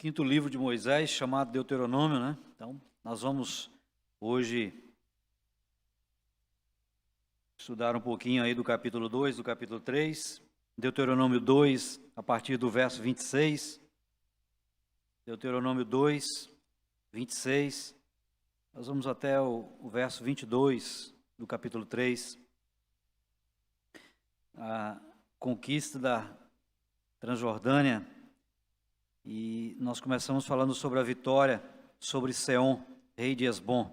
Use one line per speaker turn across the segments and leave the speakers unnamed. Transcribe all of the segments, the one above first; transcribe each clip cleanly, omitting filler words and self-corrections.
quinto livro de Moisés, chamado Deuteronômio, né? Então, nós vamos hoje estudar um pouquinho aí do capítulo 2, do capítulo 3, Deuteronômio 2, a partir do verso 26, Deuteronômio 2, 26, nós vamos até o verso 22 do capítulo 3, a conquista da Transjordânia, e nós começamos falando sobre a vitória sobre Seom, rei de Hesbom.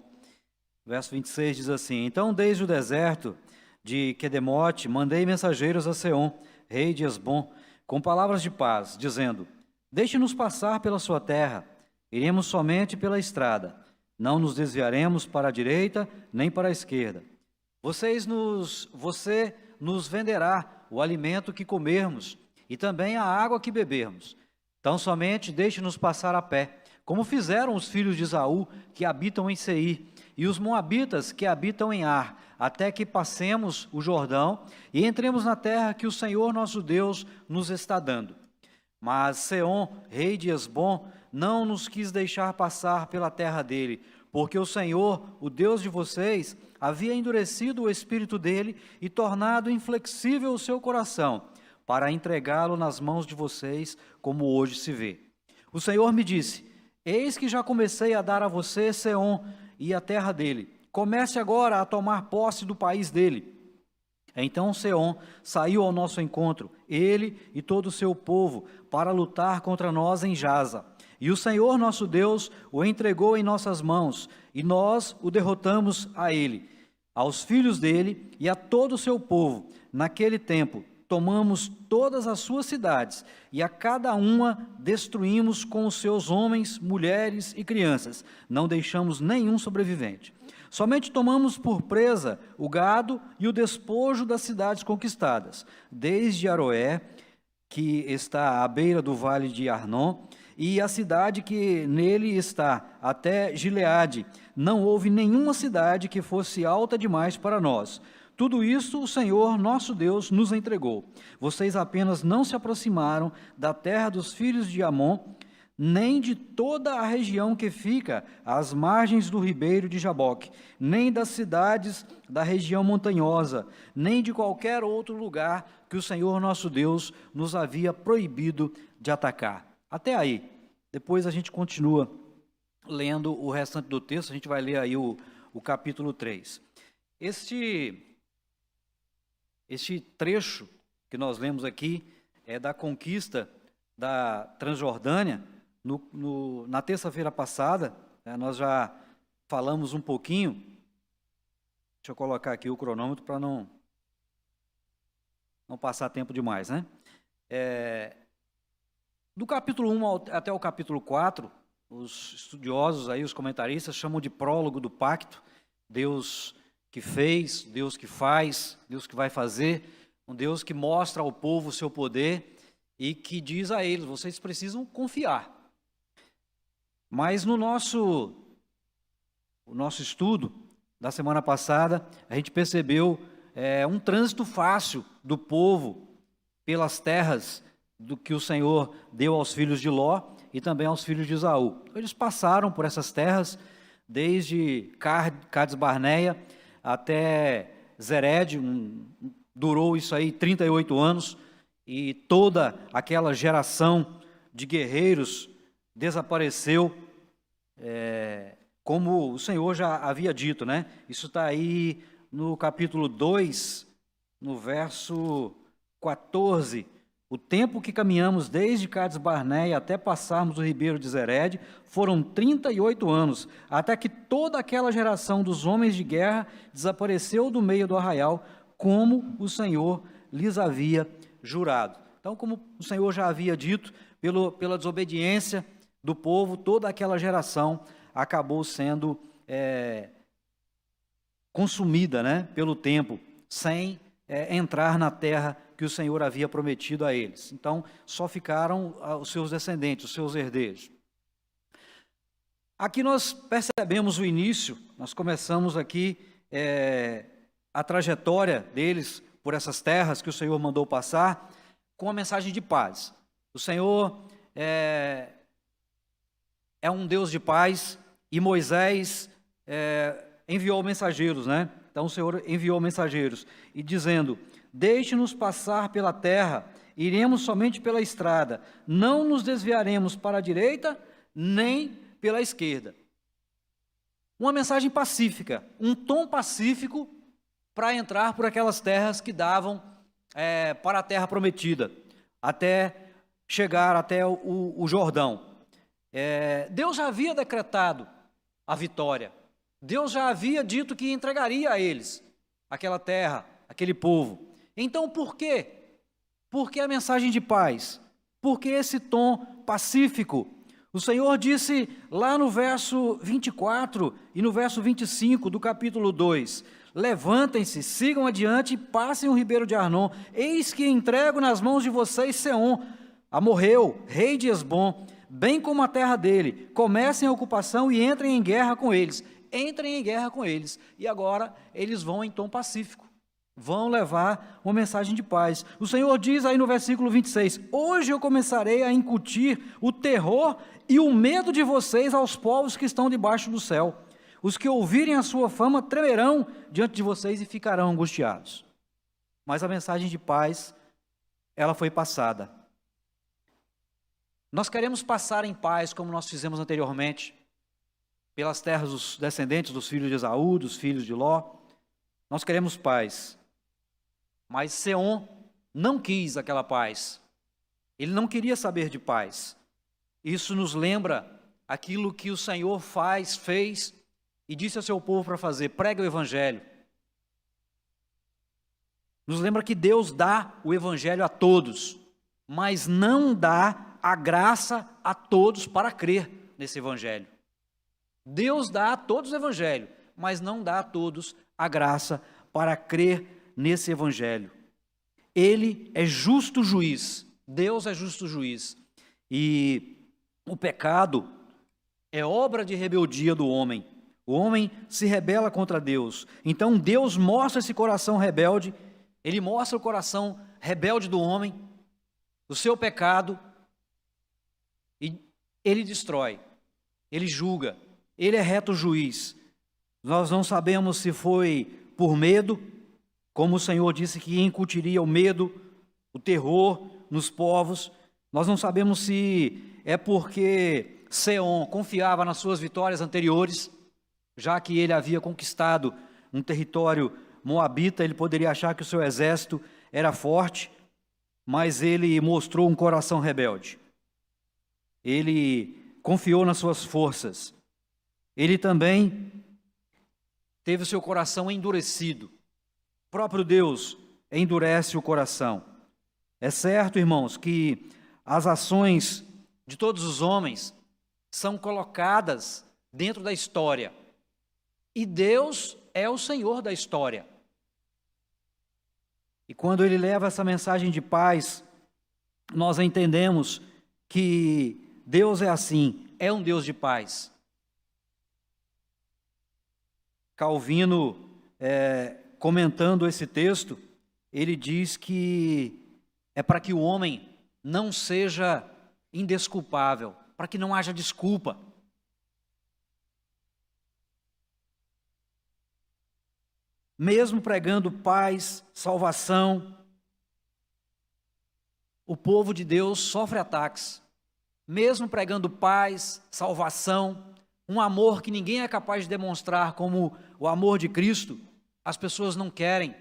Verso 26 diz assim: Então, desde o deserto de Quedemote, mandei mensageiros a Seom, rei de Hesbom, com palavras de paz, dizendo: Deixe-nos passar pela sua terra, iremos somente pela estrada, não nos desviaremos para a direita nem para a esquerda. Você nos venderá o alimento que comermos e também a água que bebermos. Então somente deixe-nos passar a pé, como fizeram os filhos de Esaú, que habitam em Seir, e os moabitas que habitam em Ar, até que passemos o Jordão e entremos na terra que o Senhor nosso Deus nos está dando. Mas Seom, rei de Hesbom, não nos quis deixar passar pela terra dele, porque o Senhor, o Deus de vocês, havia endurecido o espírito dele e tornado inflexível o seu coração, para entregá-lo nas mãos de vocês, como hoje se vê. O Senhor me disse: Eis que já comecei a dar a você Seom e a terra dele. Comece agora a tomar posse do país dele. Então Seom saiu ao nosso encontro, ele e todo o seu povo, para lutar contra nós em Jaza. E o Senhor nosso Deus o entregou em nossas mãos, e nós o derrotamos a ele, aos filhos dele e a todo o seu povo. Naquele tempo, tomamos todas as suas cidades, e a cada uma destruímos com os seus homens, mulheres e crianças. Não deixamos nenhum sobrevivente. Somente tomamos por presa o gado e o despojo das cidades conquistadas, desde Aroé, que está à beira do vale de Arnon, e a cidade que nele está, até Gileade. Não houve nenhuma cidade que fosse alta demais para nós. Tudo isso o Senhor, nosso Deus, nos entregou. Vocês apenas não se aproximaram da terra dos filhos de Amon, nem de toda a região que fica às margens do ribeiro de Jaboque, nem das cidades da região montanhosa, nem de qualquer outro lugar que o Senhor, nosso Deus, nos havia proibido de atacar. Até aí. Depois a gente continua lendo o restante do texto, a gente vai ler aí o capítulo 3. Este trecho que nós lemos aqui é da conquista da Transjordânia. Na terça-feira passada, nós já falamos um pouquinho. Deixa eu colocar aqui o cronômetro para não passar tempo demais, né? Do capítulo 1 até o capítulo 4, os estudiosos, aí, os comentaristas, chamam de prólogo do pacto. Deus que fez, Deus que faz, Deus que vai fazer, um Deus que mostra ao povo o seu poder e que diz a eles: vocês precisam confiar. Mas no nosso estudo da semana passada, a gente percebeu um trânsito fácil do povo pelas terras do que o Senhor deu aos filhos de Ló e também aos filhos de Esaú. Eles passaram por essas terras, desde Cades Barneia até Zered, durou isso aí 38 anos, e toda aquela geração de guerreiros desapareceu, como o Senhor já havia dito, né? Isso está aí no capítulo 2, no verso 14. O tempo que caminhamos desde Cades Barneia até passarmos o ribeiro de Zered foram 38 anos, até que toda aquela geração dos homens de guerra desapareceu do meio do arraial, como o Senhor lhes havia jurado. Então, como o Senhor já havia dito, pela desobediência do povo, toda aquela geração acabou sendo consumida, né, pelo tempo, sem entrar na terra que o Senhor havia prometido a eles. Então, só ficaram os seus descendentes, os seus herdeiros. Aqui nós percebemos o início, nós começamos aqui a trajetória deles por essas terras que o Senhor mandou passar, com a mensagem de paz. O Senhor é um Deus de paz, e Moisés enviou mensageiros, né? Então o Senhor enviou mensageiros, e dizendo: deixe-nos passar pela terra, iremos somente pela estrada, não nos desviaremos para a direita, nem pela esquerda. Uma mensagem pacífica, um tom pacífico para entrar por aquelas terras que davam para a terra prometida, até chegar até o Jordão. Deus já havia decretado a vitória. Deus já havia dito que entregaria a eles aquela terra, aquele povo. Então, por quê? Por que a mensagem de paz? Por que esse tom pacífico? O Senhor disse lá no verso 24 e no verso 25 do capítulo 2: levantem-se, sigam adiante e passem o ribeiro de Arnon. Eis que entrego nas mãos de vocês Seom, amorreu, rei de Hesbom, bem como a terra dele. Comecem a ocupação e entrem em guerra com eles. Entrem em guerra com eles. E agora eles vão em tom pacífico. Vão levar uma mensagem de paz. O Senhor diz aí no versículo 26, hoje eu começarei a incutir o terror e o medo de vocês aos povos que estão debaixo do céu. Os que ouvirem a sua fama tremerão diante de vocês e ficarão angustiados. Mas a mensagem de paz, ela foi passada. Nós queremos passar em paz, como nós fizemos anteriormente, pelas terras dos descendentes dos filhos de Esaú, dos filhos de Ló. Nós queremos paz. Mas Seom não quis aquela paz. Ele não queria saber de paz. Isso nos lembra aquilo que o Senhor fez e disse ao seu povo para fazer: pregue o Evangelho. Nos lembra que Deus dá o Evangelho a todos, mas não dá a graça a todos para crer nesse Evangelho. Deus dá a todos o Evangelho, mas não dá a todos a graça para crer nesse Evangelho. Ele é justo juiz, Deus é justo juiz, e o pecado é obra de rebeldia do homem. O homem se rebela contra Deus, então Deus mostra esse coração rebelde, Ele mostra o coração rebelde do homem, o seu pecado, e Ele destrói, Ele julga, Ele é reto juiz. Nós não sabemos se foi por medo, como o Senhor disse que incutiria o medo, o terror nos povos. Nós não sabemos se é porque Seom confiava nas suas vitórias anteriores, já que ele havia conquistado um território moabita, ele poderia achar que o seu exército era forte, mas ele mostrou um coração rebelde. Ele confiou nas suas forças. Ele também teve o seu coração endurecido. O próprio Deus endurece o coração. É certo, irmãos, que as ações de todos os homens são colocadas dentro da história. E Deus é o Senhor da história. E quando Ele leva essa mensagem de paz, nós entendemos que Deus é assim, é um Deus de paz. Calvino, comentando esse texto, ele diz que é para que o homem não seja indesculpável, para que não haja desculpa. Mesmo pregando paz, salvação, o povo de Deus sofre ataques. Mesmo pregando paz, salvação, um amor que ninguém é capaz de demonstrar como o amor de Cristo, as pessoas não querem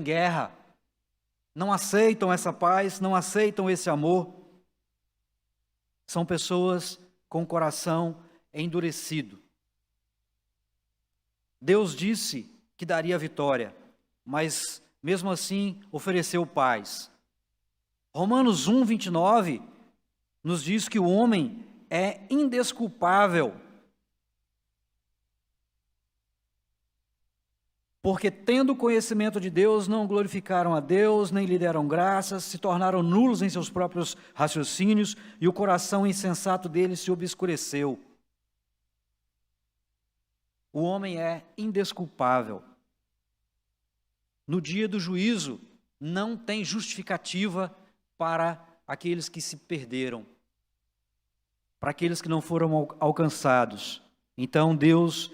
guerra, não aceitam essa paz, não aceitam esse amor. São pessoas com o coração endurecido. Deus disse que daria vitória, mas mesmo assim ofereceu paz. Romanos 1, 29 nos diz que o homem é indesculpável, porque tendo conhecimento de Deus, não glorificaram a Deus, nem lhe deram graças, se tornaram nulos em seus próprios raciocínios, e o coração insensato deles se obscureceu. O homem é indesculpável. No dia do juízo, não tem justificativa para aqueles que se perderam. para aqueles que não foram alcançados. Então Deus,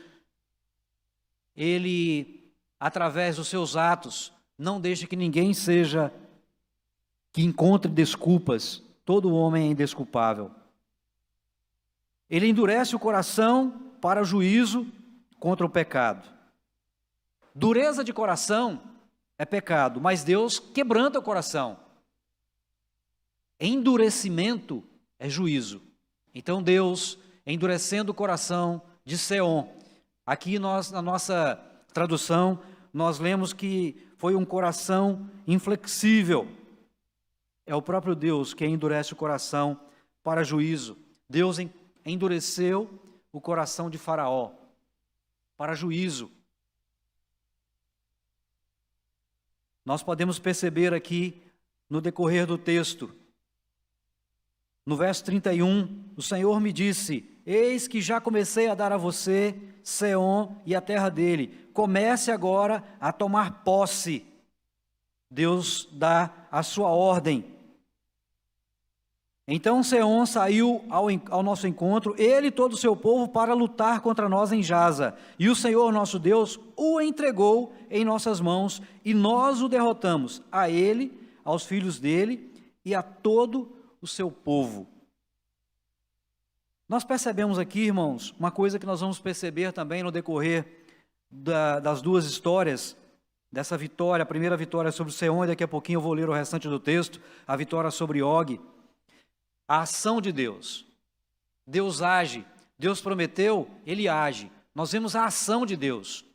Ele, através dos seus atos, não deixa que ninguém que encontre desculpas. Todo homem é indesculpável. Ele endurece o coração para o juízo contra o pecado. Dureza de coração é pecado, mas Deus quebranta o coração. Endurecimento é juízo. Então Deus, endurecendo o coração de Seom, aqui na nossa tradução, nós lemos que foi um coração inflexível. É o próprio Deus que endurece o coração para juízo. Deus endureceu o coração de Faraó para juízo. Nós podemos perceber aqui, no decorrer do texto, no verso 31, o Senhor me disse: eis que já comecei a dar a você Seom e a terra dele. Comece agora a tomar posse. Deus dá a sua ordem. Então Seom saiu ao nosso encontro, ele e todo o seu povo, para lutar contra nós em Jaza. E o Senhor nosso Deus o entregou em nossas mãos, e nós o derrotamos, a ele, aos filhos dele e a todo o seu povo. Nós percebemos aqui, irmãos, uma coisa que nós vamos perceber também no decorrer das duas histórias, dessa vitória, a primeira vitória sobre Seom, e daqui a pouquinho eu vou ler o restante do texto, a vitória sobre Og. A ação de Deus. Deus age. Deus prometeu, Ele age. Nós vemos a ação de Deus.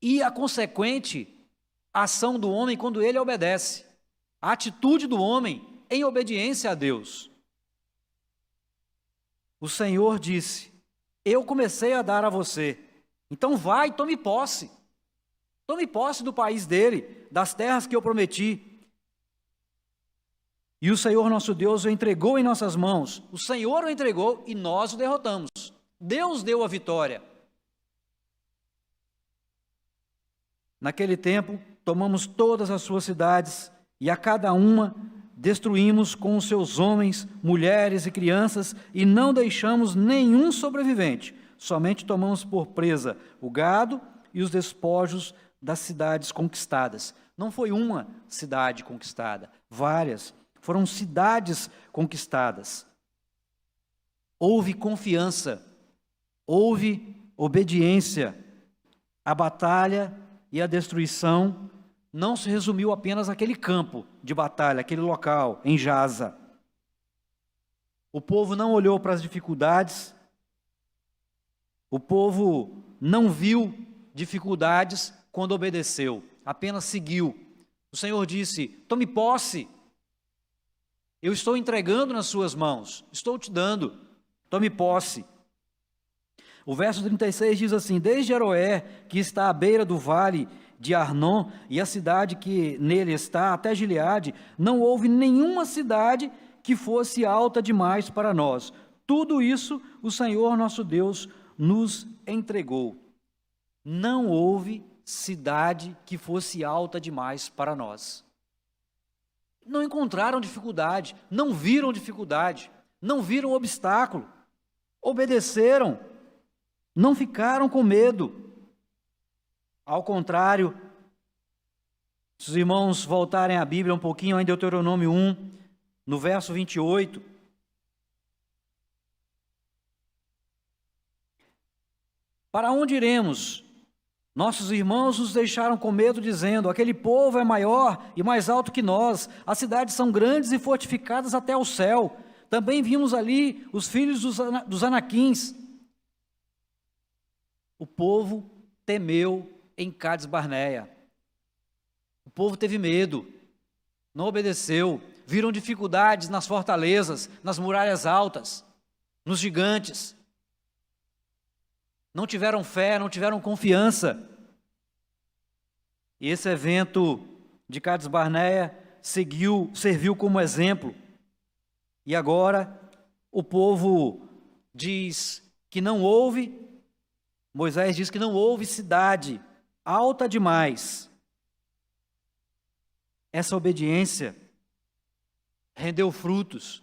E a consequente ação do homem quando ele obedece. A atitude do homem em obediência a Deus. O Senhor disse: eu comecei a dar a você. Então vai e tome posse. Tome posse do país dele, das terras que eu prometi. E o Senhor nosso Deus o entregou em nossas mãos. O Senhor o entregou e nós o derrotamos. Deus deu a vitória. Naquele tempo, tomamos todas as suas cidades e a cada uma destruímos com os seus homens, mulheres e crianças, e não deixamos nenhum sobrevivente. Somente tomamos por presa o gado e os despojos das cidades conquistadas. Não foi uma cidade conquistada, várias. Foram cidades conquistadas. Houve confiança, houve obediência. A batalha e a destruição não se resumiu apenas àquele campo de batalha, aquele local, em Jaza. O povo não olhou para as dificuldades, o povo não viu dificuldades quando obedeceu, apenas seguiu. O Senhor disse: tome posse. Eu estou entregando nas suas mãos, estou te dando, tome posse. O verso 36 diz assim: desde Aroé, que está à beira do vale de Arnon, e a cidade que nele está, até Gileade, não houve nenhuma cidade que fosse alta demais para nós. Tudo isso o Senhor nosso Deus nos entregou. Não houve cidade que fosse alta demais para nós. Não encontraram dificuldade, não viram dificuldade, não viram obstáculo, obedeceram, não ficaram com medo. Ao contrário, se os irmãos voltarem à Bíblia um pouquinho, em Deuteronômio 1, no verso 28, para onde iremos? Nossos irmãos nos deixaram com medo, dizendo: aquele povo é maior e mais alto que nós, as cidades são grandes e fortificadas até o céu. Também vimos ali os filhos dos Anaquins. O povo temeu em Cades Barneia. O povo teve medo, não obedeceu, viram dificuldades nas fortalezas, nas muralhas altas, nos gigantes. Não tiveram fé, não tiveram confiança. E esse evento de Cades Barneia serviu como exemplo. E agora o povo diz que não houve, Moisés diz que não houve cidade alta demais. Essa obediência rendeu frutos.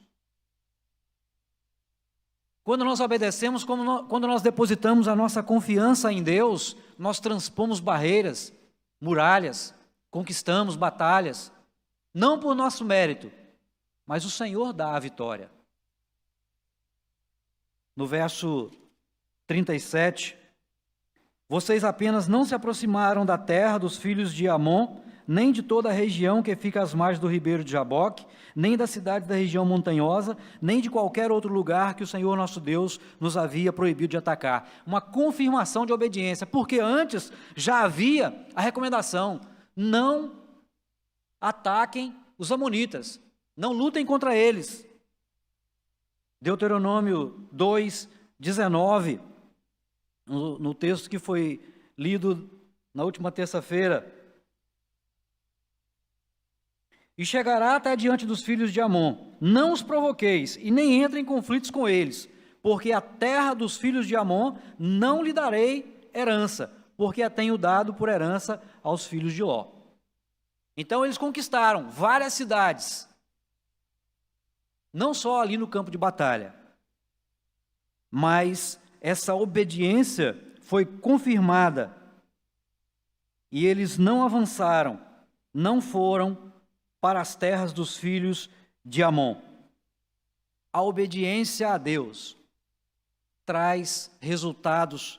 Quando nós obedecemos, quando nós depositamos a nossa confiança em Deus, nós transpomos barreiras, muralhas, conquistamos batalhas, não por nosso mérito, mas o Senhor dá a vitória. No verso 37, vocês apenas não se aproximaram da terra dos filhos de Amon, nem de toda a região que fica às margens do ribeiro de Jaboque, nem da cidade da região montanhosa, nem de qualquer outro lugar que o Senhor nosso Deus nos havia proibido de atacar. Uma confirmação de obediência, porque antes já havia a recomendação: não ataquem os amonitas, não lutem contra eles. Deuteronômio 2:19, no texto que foi lido na última terça-feira. E chegará até diante dos filhos de Amon, não os provoqueis, e nem entrem em conflitos com eles, porque a terra dos filhos de Amon não lhe darei herança, porque a tenho dado por herança aos filhos de Ló. Então eles conquistaram várias cidades, não só ali no campo de batalha, mas essa obediência foi confirmada, e eles não avançaram, não foram para as terras dos filhos de Amon. A obediência a Deus traz resultados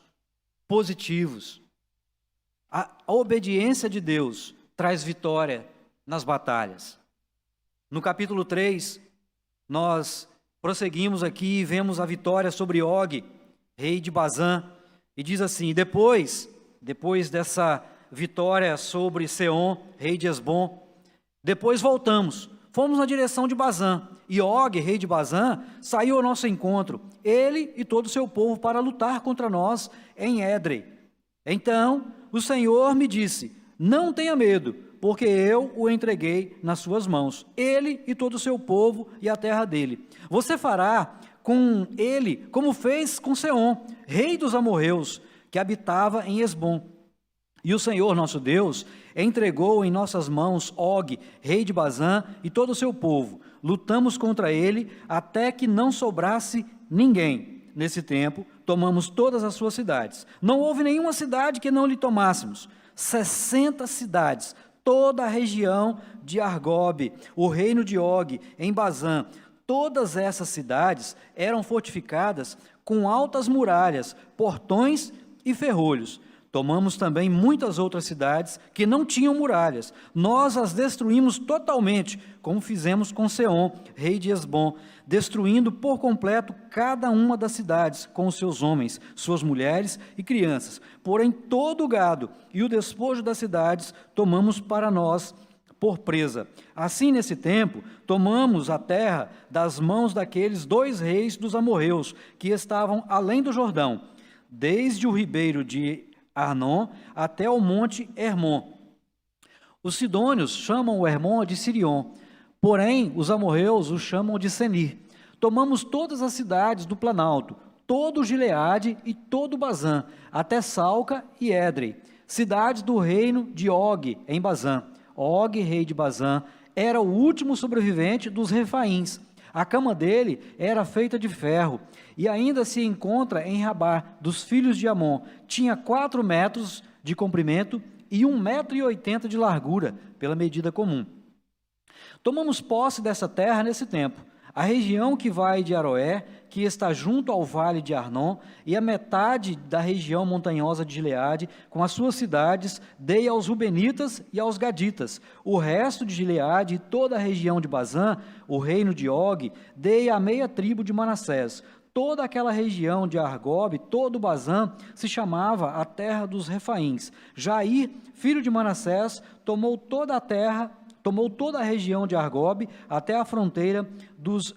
positivos. A obediência de Deus traz vitória nas batalhas. No capítulo 3, nós prosseguimos aqui e vemos a vitória sobre Og, rei de Bazã, e diz assim: depois dessa vitória sobre Seom, rei de Hesbom, depois voltamos, fomos na direção de Bazã, e Og, rei de Bazã, saiu ao nosso encontro, ele e todo o seu povo, para lutar contra nós em Édrei. Então o Senhor me disse: não tenha medo, porque eu o entreguei nas suas mãos, ele e todo o seu povo e a terra dele. Você fará com ele como fez com Seom, rei dos amorreus, que habitava em Hesbom. E o Senhor nosso Deus entregou em nossas mãos Og, rei de Bazã, e todo o seu povo. Lutamos contra ele até que não sobrasse ninguém. Nesse tempo, tomamos todas as suas cidades. Não houve nenhuma cidade que não lhe tomássemos. 60 cidades, toda a região de Argobe, o reino de Og, em Bazã. Todas essas cidades eram fortificadas com altas muralhas, portões e ferrolhos. Tomamos também muitas outras cidades que não tinham muralhas. Nós as destruímos totalmente, como fizemos com Seom, rei de Hesbom, destruindo por completo cada uma das cidades, com os seus homens, suas mulheres e crianças. Porém, todo o gado e o despojo das cidades tomamos para nós por presa. Assim, nesse tempo, tomamos a terra das mãos daqueles 2 reis dos amorreus, que estavam além do Jordão, desde o ribeiro de Arnon até o monte Hermon. Os sidônios chamam o Hermon de Sirion, porém os amorreus o chamam de Senir. Tomamos todas as cidades do Planalto, todo o Gileade e todo o Bazã, até Salca e Édrei, cidades do reino de Og em Bazã. Og, rei de Bazã, era o último sobrevivente dos Refaíns. A cama dele era feita de ferro, e ainda se encontra em Rabá, dos filhos de Amon. Tinha 4 metros de comprimento e 1,80 m de largura, pela medida comum. Tomamos posse dessa terra nesse tempo. A região que vai de Aroé, que está junto ao vale de Arnon, e a metade da região montanhosa de Gileade, com as suas cidades, dei aos Rubenitas e aos Gaditas. O resto de Gileade e toda a região de Bazã, o reino de Og, dei à meia tribo de Manassés. Toda aquela região de Argobe, todo o Bazã, se chamava a terra dos Refaíns. Jair, filho de Manassés, tomou toda a região de Argobe até a fronteira dos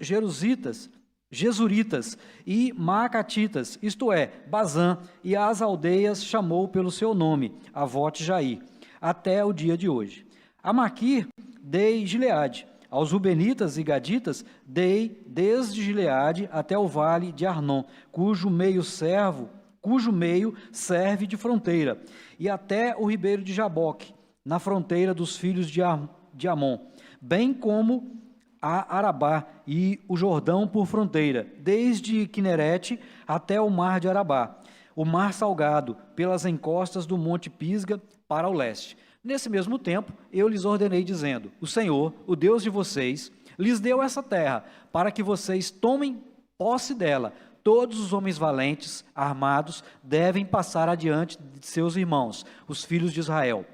Jesuritas e Maacatitas, isto é, Bazã, e as aldeias chamou pelo seu nome, Avote Jair, até o dia de hoje. A Maquir dei Gileade. Aos Rubenitas e Gaditas dei desde Gileade até o vale de Arnon, cujo meio serve de fronteira, e até o ribeiro de Jaboque, na fronteira dos filhos de Amon, bem como a Arabá e o Jordão por fronteira, desde Quinerete até o mar de Arabá, o mar salgado, pelas encostas do monte Pisga para o leste. Nesse mesmo tempo, eu lhes ordenei, dizendo: o Senhor, o Deus de vocês, lhes deu essa terra, para que vocês tomem posse dela. Todos os homens valentes, armados, devem passar adiante de seus irmãos, os filhos de Israel.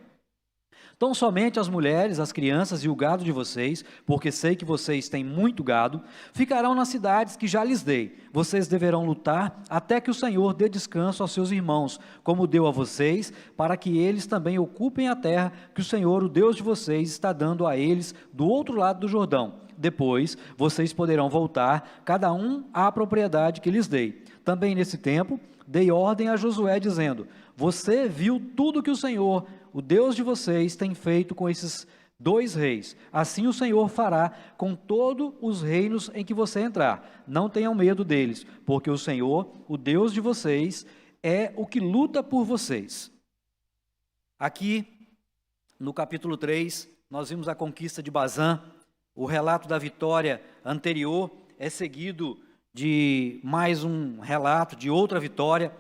Tão somente as mulheres, as crianças e o gado de vocês, porque sei que vocês têm muito gado, ficarão nas cidades que já lhes dei. Vocês deverão lutar até que o Senhor dê descanso aos seus irmãos, como deu a vocês, para que eles também ocupem a terra que o Senhor, o Deus de vocês, está dando a eles do outro lado do Jordão. Depois, vocês poderão voltar, cada um à propriedade que lhes dei. Também nesse tempo, dei ordem a Josué, dizendo: você viu tudo que o Senhor, o Deus de vocês, tem feito com esses 2 reis. Assim o Senhor fará com todos os reinos em que você entrar. Não tenham medo deles, porque o Senhor, o Deus de vocês, é o que luta por vocês. Aqui, no capítulo 3, nós vimos a conquista de Bazã. O relato da vitória anterior é seguido de mais um relato de outra vitória,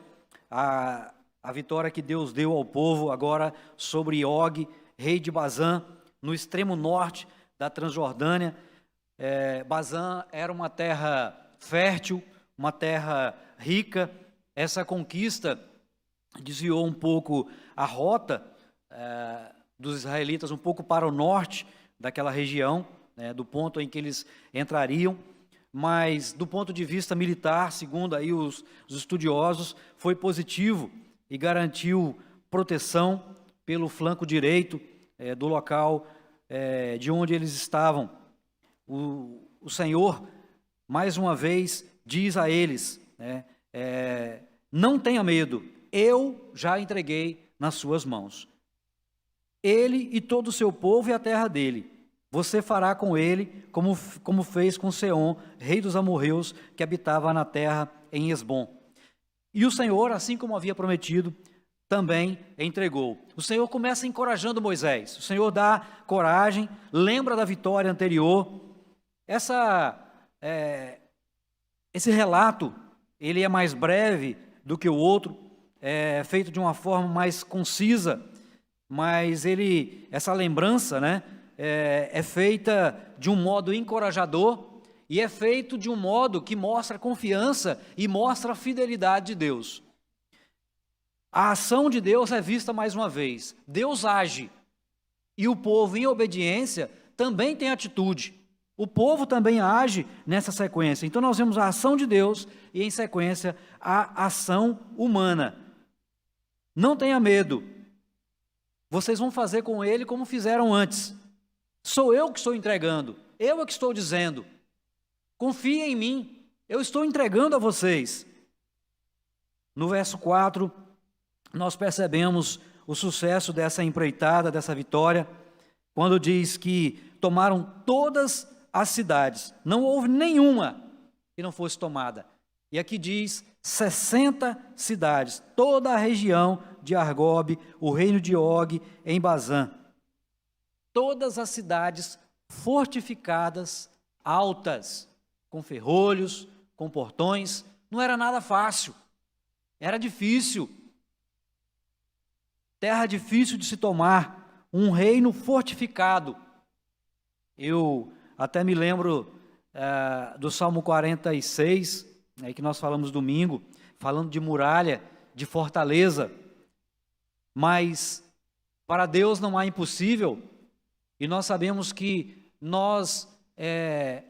a vitória que Deus deu ao povo agora sobre Og, rei de Bazã, no extremo norte da Transjordânia. Bazã era uma terra fértil, uma terra rica. Essa conquista desviou um pouco a rota dos israelitas, um pouco para o norte daquela região, do ponto em que eles entrariam, mas do ponto de vista militar, segundo aí os estudiosos, foi positivo e garantiu proteção pelo flanco direito do local de onde eles estavam. O Senhor, mais uma vez, diz a eles, não tenha medo, eu já entreguei nas suas mãos. Ele e todo o seu povo e a terra dele. Você fará com ele como fez com Seom, rei dos amorreus, que habitava na terra em Esbom. E o Senhor, assim como havia prometido, também entregou. O Senhor começa encorajando Moisés. O Senhor dá coragem, lembra da vitória anterior. Esse relato, ele é mais breve do que o outro, é feito de uma forma mais concisa, mas essa lembrança, é feita de um modo encorajador e é feito de um modo que mostra confiança e mostra a fidelidade de Deus. A ação de Deus é vista mais uma vez. Deus age e o povo, em obediência, também tem atitude. O povo também age nessa sequência. Então nós vemos a ação de Deus e, em sequência, a ação humana. Não tenha medo. Vocês vão fazer com ele como fizeram antes. Sou eu que estou entregando, eu é que estou dizendo. Confiem em mim, eu estou entregando a vocês. No verso 4, nós percebemos o sucesso dessa empreitada, dessa vitória, quando diz que tomaram todas as cidades, não houve nenhuma que não fosse tomada. E aqui diz 60 cidades, toda a região de Argob, o reino de Og, em Bazã. Todas as cidades fortificadas, altas, com ferrolhos, com portões. Não era nada fácil, era difícil. Terra difícil de se tomar, um reino fortificado. Eu até me lembro do Salmo 46, que nós falamos domingo, falando de muralha, de fortaleza. Mas para Deus não há impossível. E nós sabemos que nós,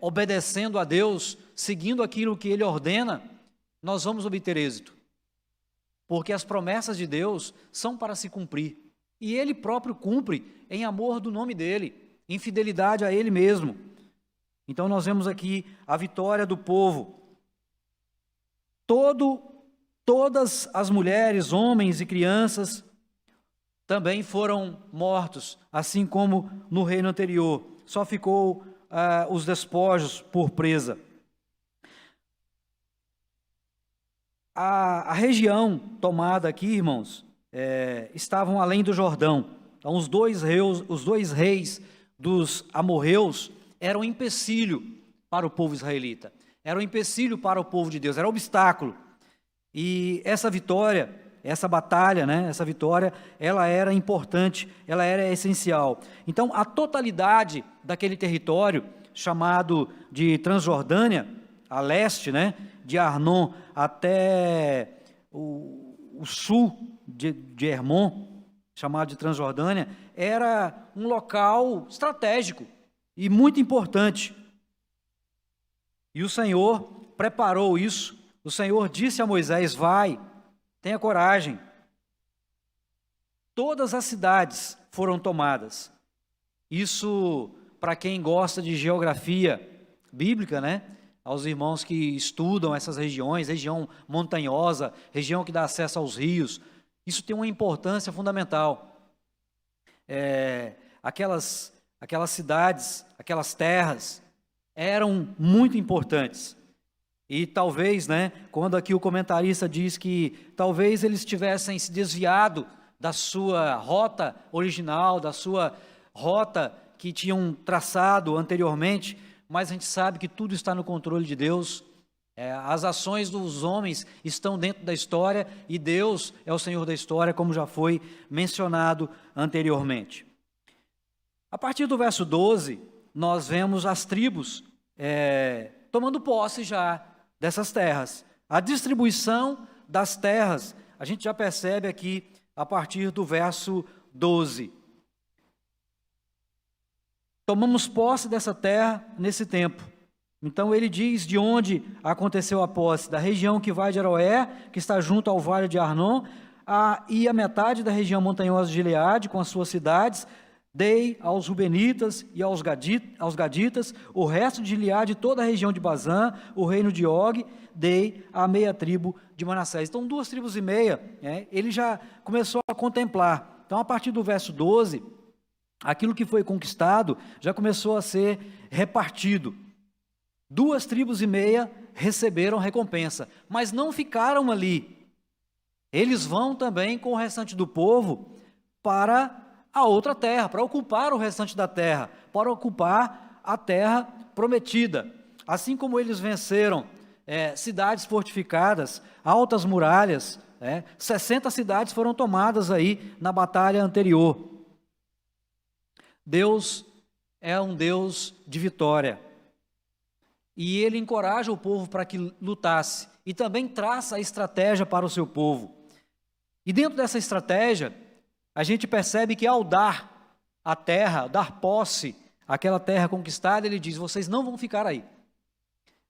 obedecendo a Deus, seguindo aquilo que Ele ordena, nós vamos obter êxito. Porque as promessas de Deus são para se cumprir. E Ele próprio cumpre em amor do nome dEle, em fidelidade a Ele mesmo. Então nós vemos aqui a vitória do povo. Todas as mulheres, homens e crianças também foram mortos, assim como no reino anterior. Só ficou os despojos por presa. A região tomada aqui, irmãos, estavam além do Jordão. Então, os dois reis dos amorreus era um empecilho para o povo israelita, era um empecilho para o povo de Deus, era um obstáculo. E essa vitória, essa batalha, né, essa vitória, ela era importante, ela era essencial. Então, a totalidade daquele território, chamado de Transjordânia, a leste, né, de Arnon até o sul de Hermon, chamado de Transjordânia, era um local estratégico e muito importante. E o Senhor preparou isso. O Senhor disse a Moisés: vai, tenha coragem. Todas as cidades foram tomadas. Isso, para quem gosta de geografia bíblica, né? Aos irmãos que estudam essas regiões, região montanhosa, região que dá acesso aos rios, isso tem uma importância fundamental. Aquelas cidades, aquelas terras, eram muito importantes. E talvez, né, quando aqui o comentarista diz que talvez eles tivessem se desviado da sua rota original, da sua rota que tinham traçado anteriormente, mas a gente sabe que tudo está no controle de Deus. As ações dos homens estão dentro da história e Deus é o Senhor da história, como já foi mencionado anteriormente. A partir do verso 12, nós vemos as tribos tomando posse já dessas terras. A distribuição das terras, a gente já percebe aqui a partir do verso 12. Tomamos posse dessa terra nesse tempo. Então ele diz de onde aconteceu a posse: da região que vai de Aroé, que está junto ao vale de Arnon, e a metade da região montanhosa de Gileade, com as suas cidades, dei aos Rubenitas e aos Gaditas, o resto de Gileade, toda a região de Bazã, o reino de Og, dei à meia tribo de Manassés. Então, 2,5 tribos, ele já começou a contemplar. Então, a partir do verso 12, aquilo que foi conquistado já começou a ser repartido. 2,5 tribos receberam recompensa, mas não ficaram ali. Eles vão também com o restante do povo para a outra terra, para ocupar o restante da terra, para ocupar a terra prometida. Assim como eles venceram cidades fortificadas, altas muralhas, 60 cidades foram tomadas aí na batalha anterior. Deus é um Deus de vitória. E Ele encoraja o povo para que lutasse, e também traça a estratégia para o seu povo. E dentro dessa estratégia, a gente percebe que ao dar a terra, dar posse àquela terra conquistada, Ele diz: vocês não vão ficar aí.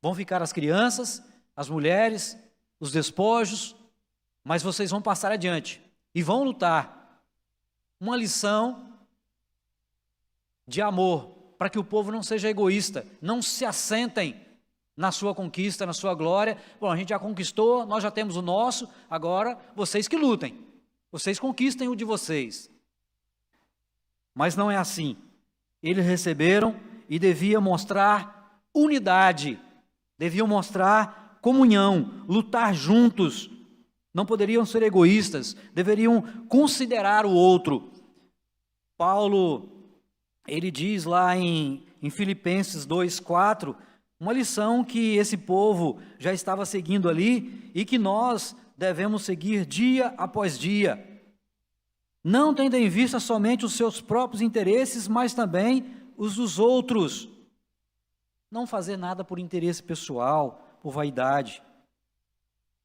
Vão ficar as crianças, as mulheres, os despojos, mas vocês vão passar adiante e vão lutar. Uma lição de amor, para que o povo não seja egoísta, não se assentem na sua conquista, na sua glória. Bom, a gente já conquistou, nós já temos o nosso, agora vocês que lutem, vocês conquistem o de vocês. Mas não é assim. Eles receberam e deviam mostrar unidade, deviam mostrar comunhão, lutar juntos, não poderiam ser egoístas, deveriam considerar o outro. Paulo, ele diz lá em Filipenses 2:4, uma lição que esse povo já estava seguindo ali e que nós devemos seguir dia após dia. Não tendo em vista somente os seus próprios interesses, mas também os dos outros. Não fazer nada por interesse pessoal, por vaidade,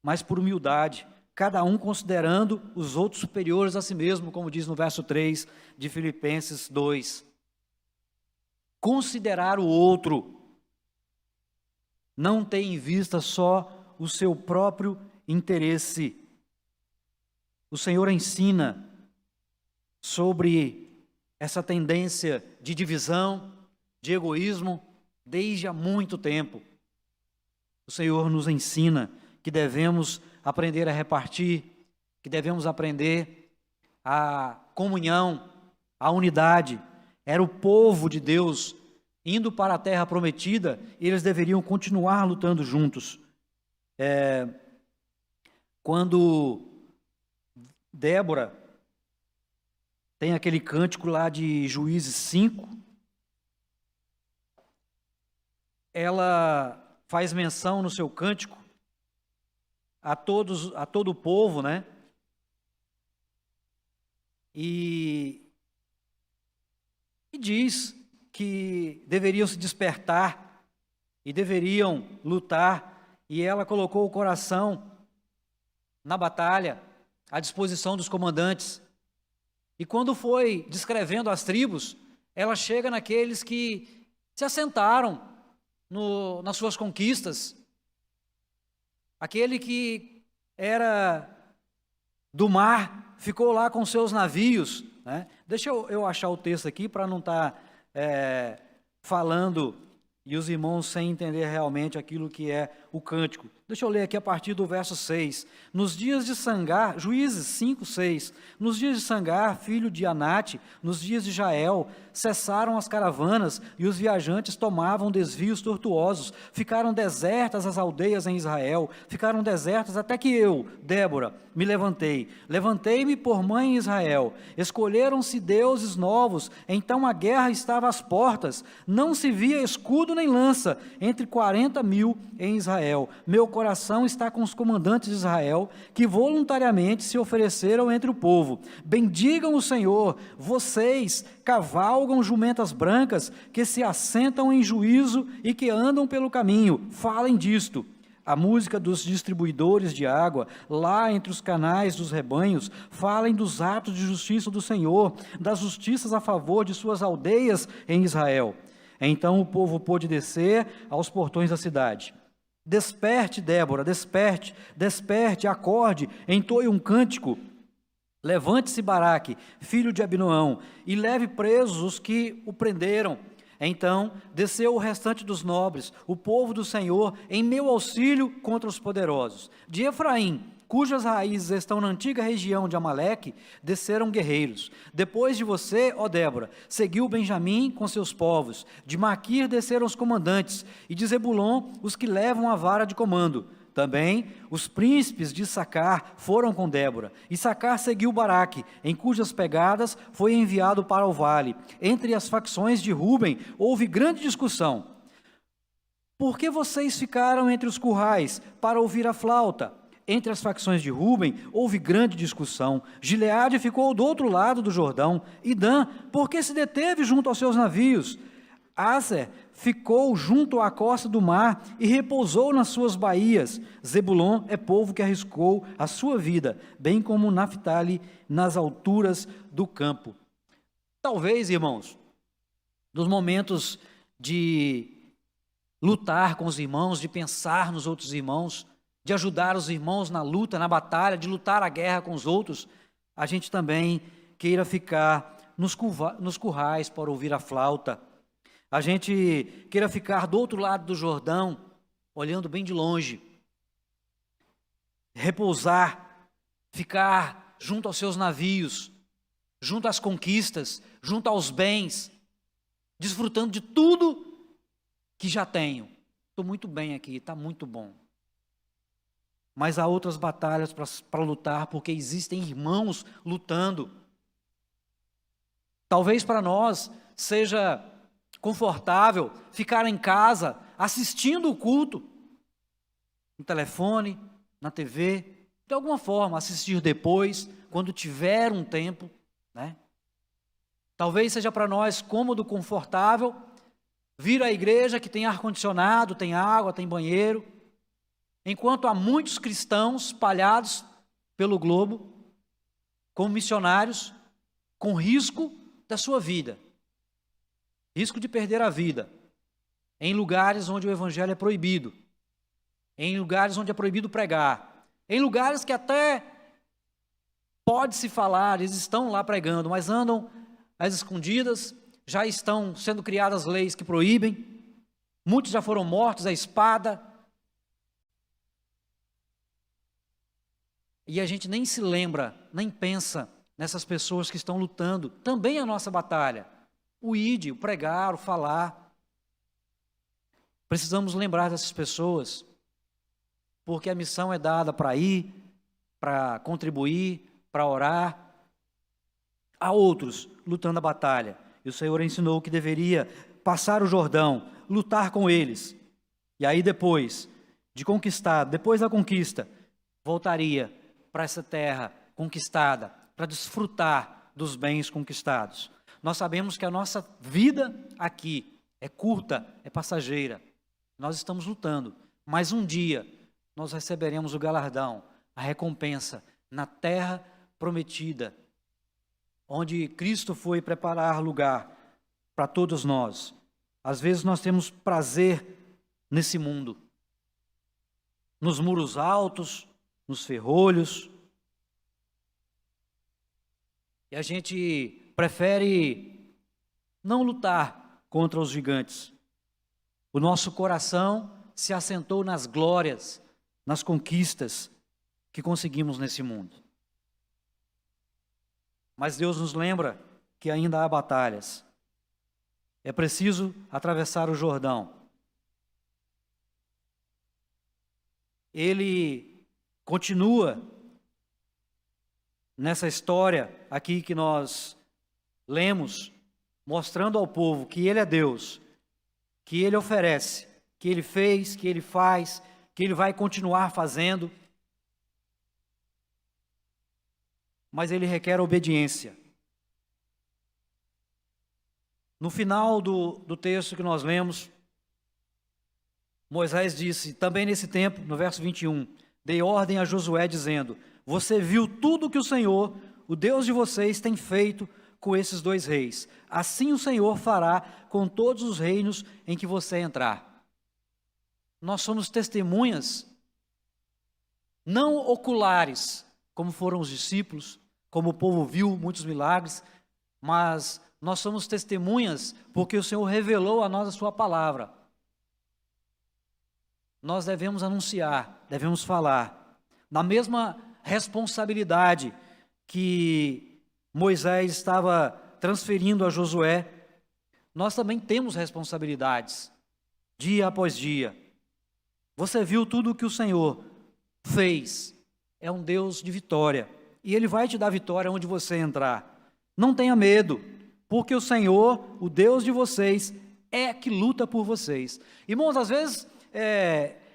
mas por humildade, cada um considerando os outros superiores a si mesmo, como diz no verso 3 de Filipenses 2. Considerar o outro, não ter em vista só o seu próprio interesse. O Senhor ensina sobre essa tendência de divisão, de egoísmo, desde há muito tempo. O Senhor nos ensina que devemos aprender a repartir, que devemos aprender a comunhão, a unidade. Era o povo de Deus indo para a terra prometida, e eles deveriam continuar lutando juntos. Quando Débora tem aquele cântico lá de Juízes 5, ela faz menção no seu cântico a todo o povo, né? E diz que deveriam se despertar e deveriam lutar, e ela colocou o coração na batalha, à disposição dos comandantes. E quando foi descrevendo as tribos, ela chega naqueles que se assentaram nas suas conquistas. Aquele que era do mar, ficou lá com seus navios, né? Deixa eu achar o texto aqui para não estar falando e os irmãos sem entender realmente aquilo que é o cântico. Deixa eu ler aqui a partir do verso 6. Nos dias de Sangar, Juízes 5, 6. Nos dias de Sangar, filho de Anate, nos dias de Jael, cessaram as caravanas e os viajantes tomavam desvios tortuosos. Ficaram desertas as aldeias em Israel, ficaram desertas até que eu, Débora, me levantei. Levantei-me por mãe em Israel. Escolheram-se deuses novos, então a guerra estava às portas. Não se via escudo nem lança entre 40.000 em Israel. Meu coração está com os comandantes de Israel, que voluntariamente se ofereceram entre o povo. Bendigam o Senhor, vocês cavalgam jumentas brancas, que se assentam em juízo e que andam pelo caminho. Falem disto. A música dos distribuidores de água, lá entre os canais dos rebanhos, falem dos atos de justiça do Senhor, das justiças a favor de suas aldeias em Israel. Então o povo pôde descer aos portões da cidade. Desperte, Débora, desperte, desperte, acorde, entoie um cântico. Levante-se, Baraque, filho de Abinoão, e leve presos os que o prenderam. Então desceu o restante dos nobres, o povo do Senhor, em meu auxílio contra os poderosos. De Efraim, cujas raízes estão na antiga região de Amaleque, desceram guerreiros. Depois de você, ó Débora, seguiu Benjamim com seus povos. De Maquir desceram os comandantes, e de Zebulon os que levam a vara de comando. Também os príncipes de Issacar foram com Débora. Issacar seguiu Baraque, em cujas pegadas foi enviado para o vale. Entre as facções de Ruben houve grande discussão. Por que vocês ficaram entre os currais para ouvir a flauta? Entre as facções de Ruben houve grande discussão. Gileade ficou do outro lado do Jordão. E Dan, por que se deteve junto aos seus navios? Aser ficou junto à costa do mar e repousou nas suas baías. Zebulon é povo que arriscou a sua vida, bem como Naphtali nas alturas do campo. Talvez, irmãos, nos momentos de lutar com os irmãos, de pensar nos outros irmãos, de ajudar os irmãos na luta, na batalha, de lutar a guerra com os outros, a gente também queira ficar nos currais para ouvir a flauta. A gente queira ficar do outro lado do Jordão, olhando bem de longe, repousar, ficar junto aos seus navios, junto às conquistas, junto aos bens, desfrutando de tudo que já tenho. Estou muito bem aqui, está muito bom. Mas há outras batalhas para lutar, porque existem irmãos lutando. Talvez para nós seja confortável ficar em casa assistindo o culto, no telefone, na TV, de alguma forma, assistir depois, quando tiver um tempo, né? Talvez seja para nós cômodo, confortável, vir à igreja que tem ar-condicionado, tem água, tem banheiro, enquanto há muitos cristãos espalhados pelo globo, como missionários, com risco da sua vida. Risco de perder a vida, em lugares onde o evangelho é proibido, em lugares onde é proibido pregar, em lugares que até pode-se falar, eles estão lá pregando, mas andam às escondidas, já estão sendo criadas leis que proíbem, muitos já foram mortos à espada, e a gente nem se lembra, nem pensa nessas pessoas que estão lutando, também a nossa batalha. O ide, o pregar, o falar. Precisamos lembrar dessas pessoas, porque a missão é dada para ir, para contribuir, para orar. Há outros lutando a batalha, e o Senhor ensinou que deveria passar o Jordão, lutar com eles. E aí depois de conquistar, depois da conquista, voltaria para essa terra conquistada, para desfrutar dos bens conquistados. Nós sabemos que a nossa vida aqui é curta, é passageira. Nós estamos lutando, mas um dia nós receberemos o galardão, a recompensa na terra prometida, onde Cristo foi preparar lugar para todos nós. Às vezes nós temos prazer nesse mundo, nos muros altos, nos ferrolhos, e a gente prefere não lutar contra os gigantes. O nosso coração se assentou nas glórias, nas conquistas que conseguimos nesse mundo. Mas Deus nos lembra que ainda há batalhas. É preciso atravessar o Jordão. Ele continua nessa história aqui que nós lemos, mostrando ao povo que Ele é Deus, que Ele oferece, que Ele fez, que Ele faz, que Ele vai continuar fazendo. Mas Ele requer obediência. No final do texto que nós lemos, Moisés disse, também nesse tempo, no verso 21, dei ordem a Josué dizendo, você viu tudo que o Senhor, o Deus de vocês, tem feito com esses dois reis. Assim o Senhor fará com todos os reinos em que você entrar. Nós somos testemunhas, não oculares, como foram os discípulos, como o povo viu muitos milagres, mas nós somos testemunhas porque o Senhor revelou a nós a sua palavra. Nós devemos anunciar, devemos falar, na mesma responsabilidade que Moisés estava transferindo a Josué, nós também temos responsabilidades, dia após dia. Você viu tudo o que o Senhor fez, é um Deus de vitória, e Ele vai te dar vitória onde você entrar. Não tenha medo, porque o Senhor, o Deus de vocês, é que luta por vocês. Irmãos, às vezes,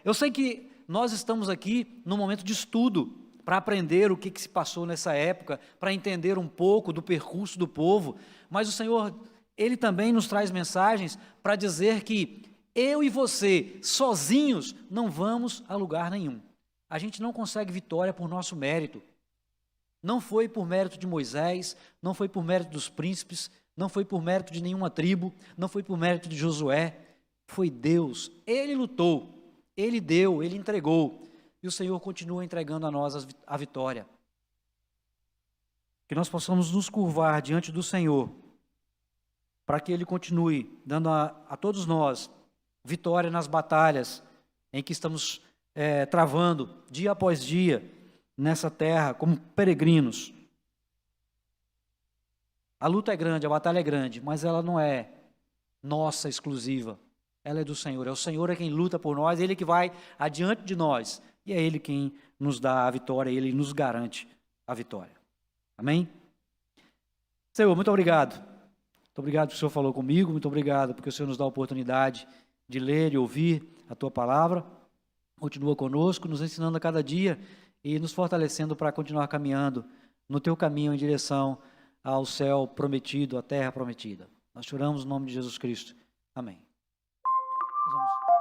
eu sei que nós estamos aqui num momento de estudo, para aprender o que se passou nessa época, para entender um pouco do percurso do povo, mas o Senhor, Ele também nos traz mensagens para dizer que eu e você, sozinhos, não vamos a lugar nenhum. A gente não consegue vitória por nosso mérito. Não foi por mérito de Moisés, não foi por mérito dos príncipes, não foi por mérito de nenhuma tribo, não foi por mérito de Josué, foi Deus. Ele lutou, Ele deu, Ele entregou. E o Senhor continua entregando a nós a vitória. Que nós possamos nos curvar diante do Senhor, para que Ele continue dando a todos nós vitória nas batalhas em que estamos travando dia após dia nessa terra como peregrinos. A luta é grande, a batalha é grande, mas ela não é nossa exclusiva. Ela é do Senhor. É o Senhor quem luta por nós, Ele que vai adiante de nós. E é Ele quem nos dá a vitória, Ele nos garante a vitória. Amém? Senhor, muito obrigado. Muito obrigado porque o Senhor falou comigo, muito obrigado porque o Senhor nos dá a oportunidade de ler e ouvir a Tua palavra. Continua conosco, nos ensinando a cada dia e nos fortalecendo para continuar caminhando no Teu caminho em direção ao céu prometido, à terra prometida. Nós choramos no nome de Jesus Cristo. Amém. Nós vamos...